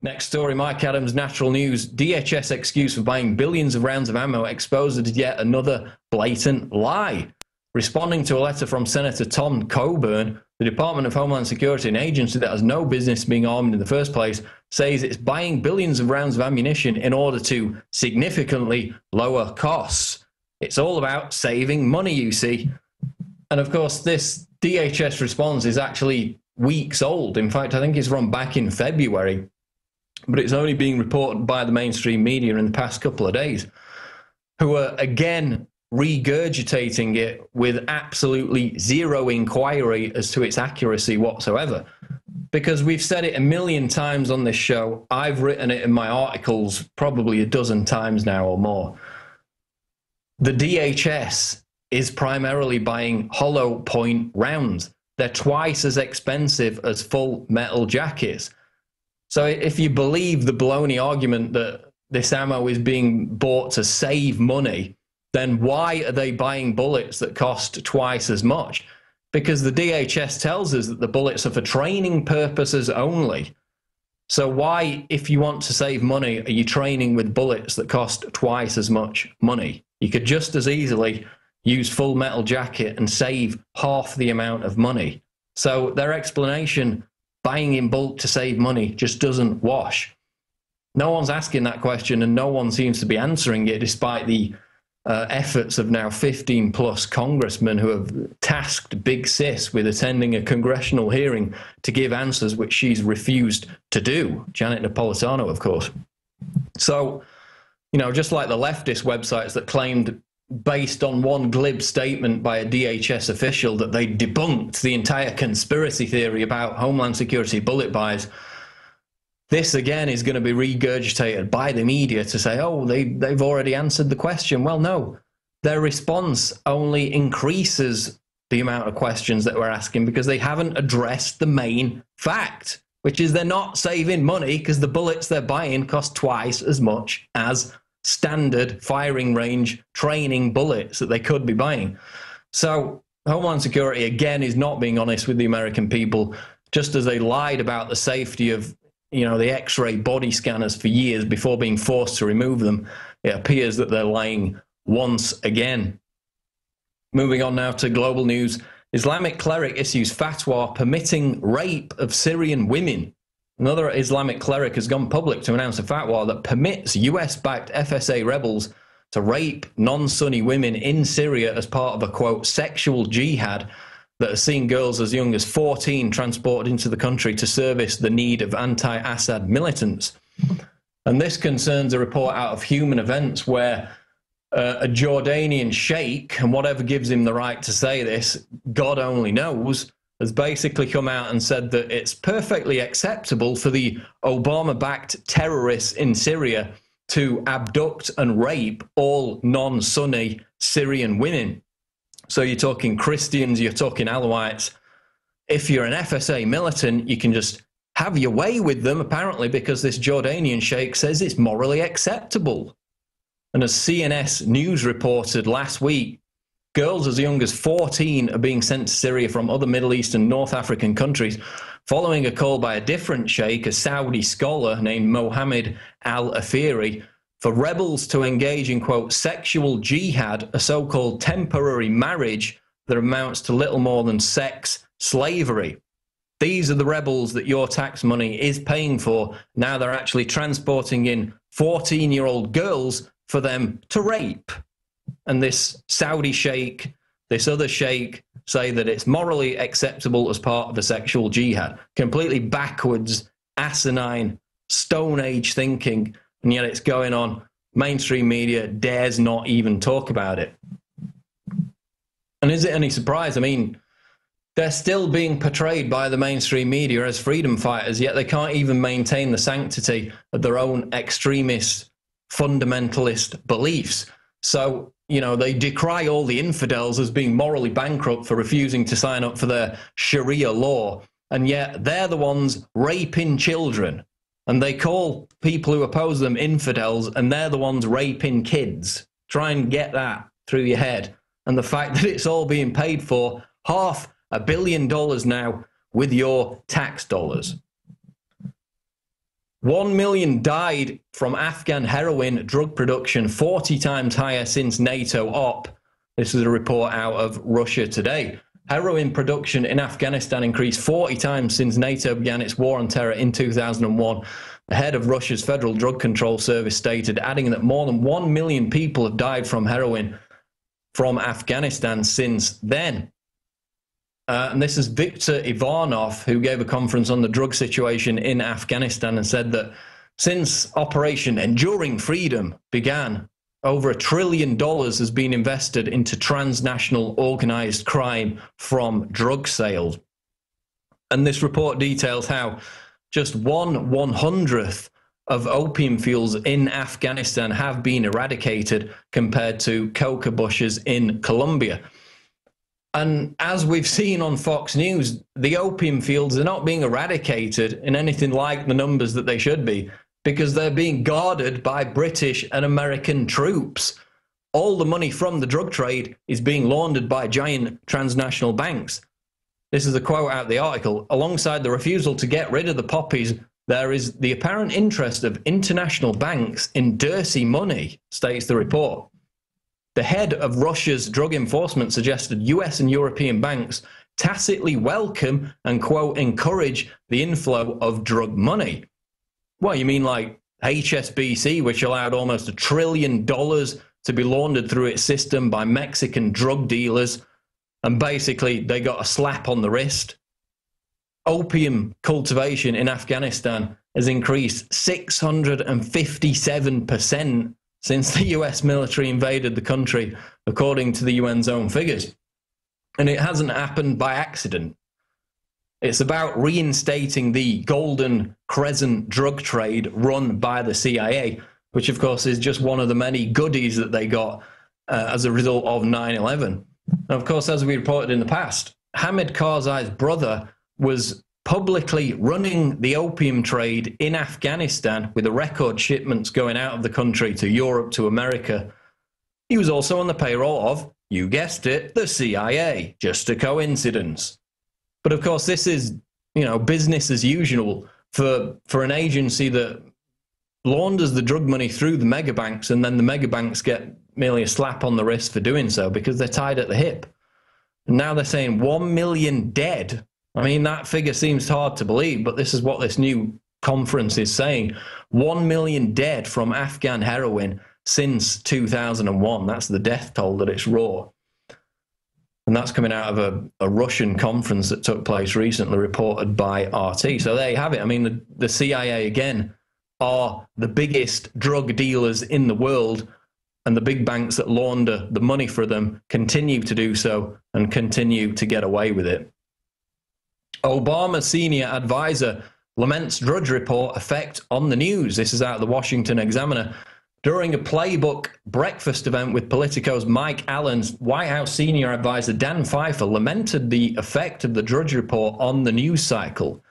Next story, Mike Adams, Natural News. DHS excuse for buying billions of rounds of ammo exposed as yet another blatant lie. Responding to a letter from Senator Tom Coburn, the Department of Homeland Security, an agency that has no business being armed in the first place, says it's buying billions of rounds of ammunition in order to significantly lower costs. It's all about saving money, you see. And of course, this DHS response is actually weeks old. In fact, I think it's from back in February, but it's only being reported by the mainstream media in the past couple of days, who are again regurgitating it with absolutely zero inquiry as to its accuracy whatsoever. Because we've said it a million times on this show. I've written it in my articles probably a dozen times now or more. The DHS is primarily buying hollow point rounds. They're twice as expensive as full metal jackets. So if you believe the baloney argument that this ammo is being bought to save money, then why are they buying bullets that cost twice as much? Because the DHS tells us that the bullets are for training purposes only. So why, if you want to save money, are you training with bullets that cost twice as much money? You could just as easily use full metal jacket and save half the amount of money. So their explanation, buying in bulk to save money, just doesn't wash. No one's asking that question, and no one seems to be answering it, despite the efforts of now 15 plus congressmen who have tasked Big Sis with attending a congressional hearing to give answers, which she's refused to do. Janet Napolitano, of course. So, you know, just like the leftist websites that claimed, based on one glib statement by a DHS official, that they debunked the entire conspiracy theory about Homeland Security bullet buys, this again is going to be regurgitated by the media to say, oh, they've already answered the question. Well, no, their response only increases the amount of questions that we're asking, because they haven't addressed the main fact, which is they're not saving money because the bullets they're buying cost twice as much as standard firing range training bullets that they could be buying. So Homeland Security, again, is not being honest with the American people, just as they lied about the safety of, you know, the X-ray body scanners for years before being forced to remove them. It appears that they're lying once again. Moving on now to global news. Islamic cleric issues fatwa permitting rape of Syrian women. Another Islamic cleric has gone public to announce a fatwa that permits US-backed FSA rebels to rape non-Sunni women in Syria as part of a, quote, sexual jihad that has seen girls as young as 14 transported into the country to service the need of anti-Assad militants. And this concerns a report out of Human Events where a Jordanian sheikh, and whatever gives him the right to say this, God only knows, has basically come out and said that it's perfectly acceptable for the Obama-backed terrorists in Syria to abduct and rape all non-Sunni Syrian women. So you're talking Christians, you're talking Alawites. If you're an FSA militant, you can just have your way with them, apparently, because this Jordanian sheikh says it's morally acceptable. And as CNS News reported last week, girls as young as 14 are being sent to Syria from other Middle East and North African countries, following a call by a different sheikh, a Saudi scholar named Mohammed Al-Afiri, for rebels to engage in, quote, sexual jihad, a so-called temporary marriage that amounts to little more than sex slavery. These are the rebels that your tax money is paying for. Now they're actually transporting in 14-year-old girls for them to rape. And this Saudi sheikh, this other sheikh, say that it's morally acceptable as part of a sexual jihad. Completely backwards, asinine, Stone Age thinking. And yet it's going on. Mainstream media dares not even talk about it. And is it any surprise? I mean, they're still being portrayed by the mainstream media as freedom fighters, yet they can't even maintain the sanctity of their own extremist, fundamentalist beliefs. So, you know, they decry all the infidels as being morally bankrupt for refusing to sign up for their Sharia law. And yet they're the ones raping children. And they call people who oppose them infidels, and they're the ones raping kids. Try and get that through your head. And the fact that it's all being paid for, $500 million now with your tax dollars. 1 million died from Afghan heroin drug production, 40 times higher since NATO op. This is a report out of Russia Today. Heroin production in Afghanistan increased 40 times since NATO began its war on terror in 2001. The head of Russia's Federal Drug Control Service stated, adding that more than 1 million people have died from heroin from Afghanistan since then. And this is Viktor Ivanov, who gave a conference on the drug situation in Afghanistan and said that since Operation Enduring Freedom began, over $1 trillion has been invested into transnational organized crime from drug sales. And this report details how just 1/100th of opium fields in Afghanistan have been eradicated compared to coca bushes in Colombia. And as we've seen on Fox News, the opium fields are not being eradicated in anything like the numbers that they should be, because they're being guarded by British and American troops. All the money from the drug trade is being laundered by giant transnational banks. This is a quote out of the article. Alongside the refusal to get rid of the poppies, there is the apparent interest of international banks in dirty money, states the report. The head of Russia's drug enforcement suggested US and European banks tacitly welcome and, quote, encourage the inflow of drug money. Well, you mean like HSBC, which allowed almost $1 trillion to be laundered through its system by Mexican drug dealers, and basically they got a slap on the wrist. Opium cultivation in Afghanistan has increased 657% since the US military invaded the country, according to the UN's own figures. And it hasn't happened by accident. It's about reinstating the Golden Crescent drug trade run by the CIA, which of course is just one of the many goodies that they got as a result of 9/11. And of course, as we reported in the past, Hamid Karzai's brother was publicly running the opium trade in Afghanistan with the record shipments going out of the country to Europe, to America. He was also on the payroll of, you guessed it, the CIA. Just a coincidence. But of course, this is, business as usual for an agency that launders the drug money through the mega banks, and then the mega banks get merely a slap on the wrist for doing so because they're tied at the hip. And now they're saying 1 million dead. I mean, that figure seems hard to believe, but this is what this new conference is saying. 1 million dead from Afghan heroin since 2001. That's the death toll at its raw. And that's coming out of a Russian conference that took place recently, reported by RT. So there you have it. I mean, the CIA, again, are the biggest drug dealers in the world, and the big banks that launder the money for them continue to do so and continue to get away with it. Obama senior advisor laments Drudge Report effect on the news. This is out of the Washington Examiner. During a Playbook breakfast event with Politico's Mike Allen's White House senior advisor Dan Pfeiffer lamented the effect of the Drudge Report on the news cycle.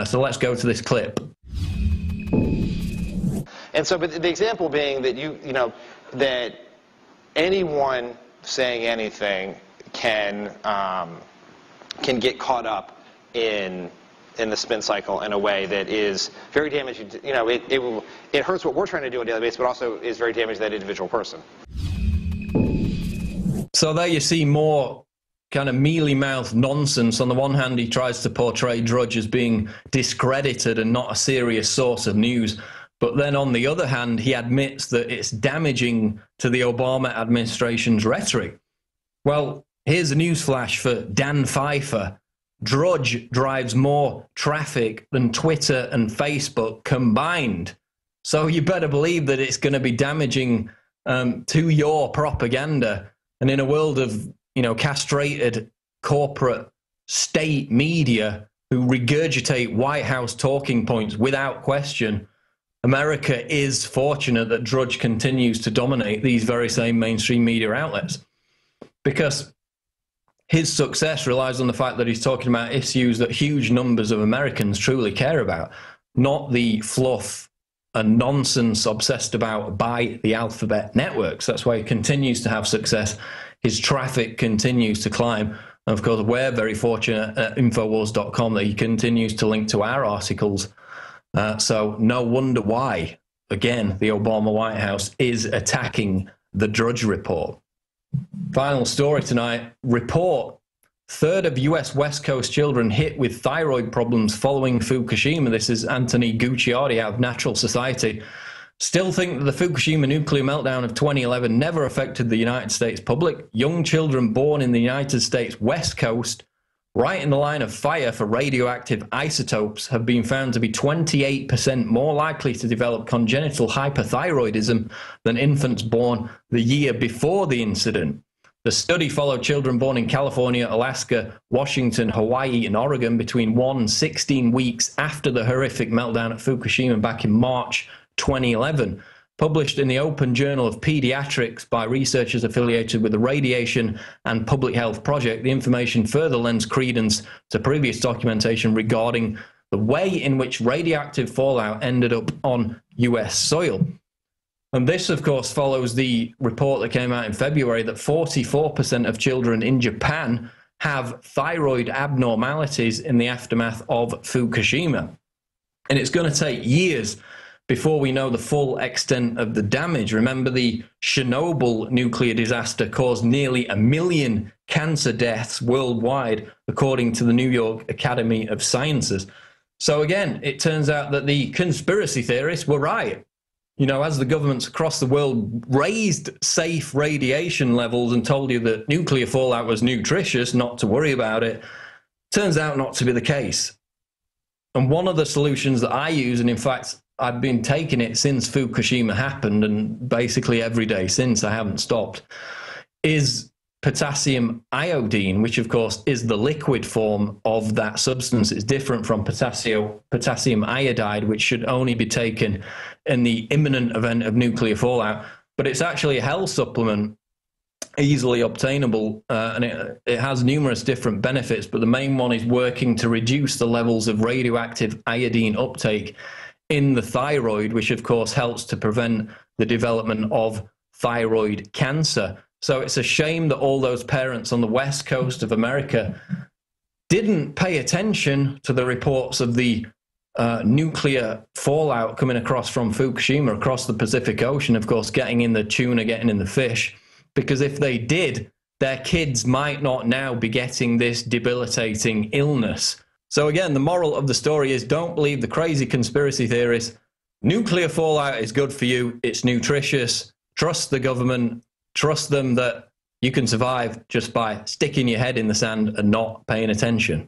So let's go to this clip. And so, but the example being that that anyone saying anything can get caught up in the spin cycle in a way that is very damaging. It hurts what we're trying to do on a daily basis, but also is very damaging to that individual person. So there you see more kind of mealy-mouthed nonsense. On the one hand, he tries to portray Drudge as being discredited and not a serious source of news. But then on the other hand, he admits that it's damaging to the Obama administration's rhetoric. Well, here's a newsflash for Dan Pfeiffer. Drudge drives more traffic than Twitter and Facebook combined. So you better believe that it's going to be damaging to your propaganda. And in a world of, castrated corporate state media who regurgitate White House talking points without question, America is fortunate that Drudge continues to dominate these very same mainstream media outlets, because his success relies on the fact that he's talking about issues that huge numbers of Americans truly care about, not the fluff and nonsense obsessed about by the alphabet networks. That's why he continues to have success. His traffic continues to climb. And of course, we're very fortunate at Infowars.com that he continues to link to our articles So no wonder why, again, the Obama White House is attacking the Drudge Report. Final story tonight. Report: third of U.S. West Coast children hit with thyroid problems following Fukushima. This is Anthony Gucciardi out of Natural Society. Still think that the Fukushima nuclear meltdown of 2011 never affected the United States public. Young children born in the United States West Coast, right in the line of fire for radioactive isotopes, have been found to be 28% more likely to develop congenital hyperthyroidism than infants born the year before the incident. The study followed children born in California, Alaska, Washington, Hawaii, and Oregon between 1 and 16 weeks after the horrific meltdown at Fukushima back in March 2011. Published in the Open Journal of Pediatrics by researchers affiliated with the Radiation and Public Health Project, the information further lends credence to previous documentation regarding the way in which radioactive fallout ended up on US soil. And this, of course, follows the report that came out in February that 44% of children in Japan have thyroid abnormalities in the aftermath of Fukushima. And it's going to take years before we know the full extent of the damage. Remember, the Chernobyl nuclear disaster caused nearly 1 million cancer deaths worldwide, according to the New York Academy of Sciences. So again, it turns out that the conspiracy theorists were right. You know, as the governments across the world raised safe radiation levels and told you that nuclear fallout was nutritious, not to worry about it, turns out not to be the case. And one of the solutions that I use, and in fact, I've been taking it since Fukushima happened, and basically every day since, I haven't stopped, is potassium iodine, which of course is the liquid form of that substance. It's different from potassium iodide, which should only be taken in the imminent event of nuclear fallout. But it's actually a health supplement, easily obtainable, and it has numerous different benefits, but the main one is working to reduce the levels of radioactive iodine uptake in the thyroid, which of course helps to prevent the development of thyroid cancer. So it's a shame that all those parents on the west coast of America didn't pay attention to the reports of the nuclear fallout coming across from Fukushima across the Pacific Ocean, of course, getting in the tuna, getting in the fish, because if they did, their kids might not now be getting this debilitating illness. So again, the moral of the story is don't believe the crazy conspiracy theorists. Nuclear fallout is good for you. It's nutritious. Trust the government. Trust them that you can survive just by sticking your head in the sand and not paying attention.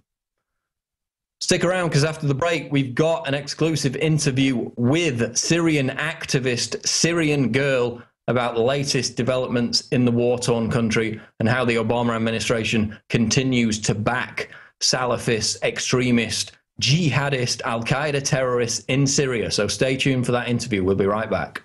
Stick around, because after the break, we've got an exclusive interview with Syrian activist Syrian Girl about the latest developments in the war-torn country and how the Obama administration continues to back Salafist, extremist, jihadist, al-Qaeda terrorists in Syria. So stay tuned for that interview. We'll be right back.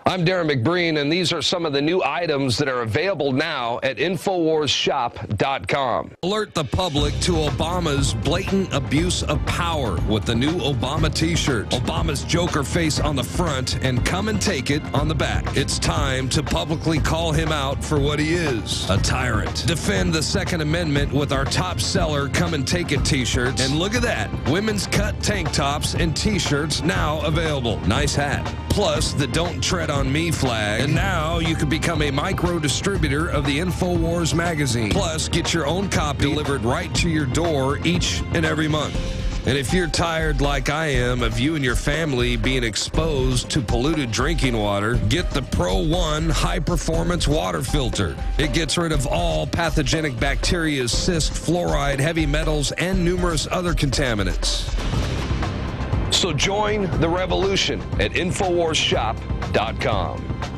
I'm Darren McBreen, and these are some of the new items that are available now at InfoWarsShop.com. Alert the public to Obama's blatant abuse of power with the new Obama t-shirt. Obama's Joker face on the front and come and take it on the back. It's time to publicly call him out for what he is, a tyrant. Defend the Second Amendment with our top seller Come and Take It t-shirts. And look at that, women's cut tank tops and t-shirts now available. Nice hat. Plus the Don't Tread on Me flag. And now you can become a micro distributor of the InfoWars magazine. Plus, get your own copy delivered right to your door each and every month. And if you're tired like I am of you and your family being exposed to polluted drinking water, get the Pro One high performance water filter. It gets rid of all pathogenic bacteria, cyst, fluoride, heavy metals, and numerous other contaminants. So join the revolution at InfoWarsShop.com.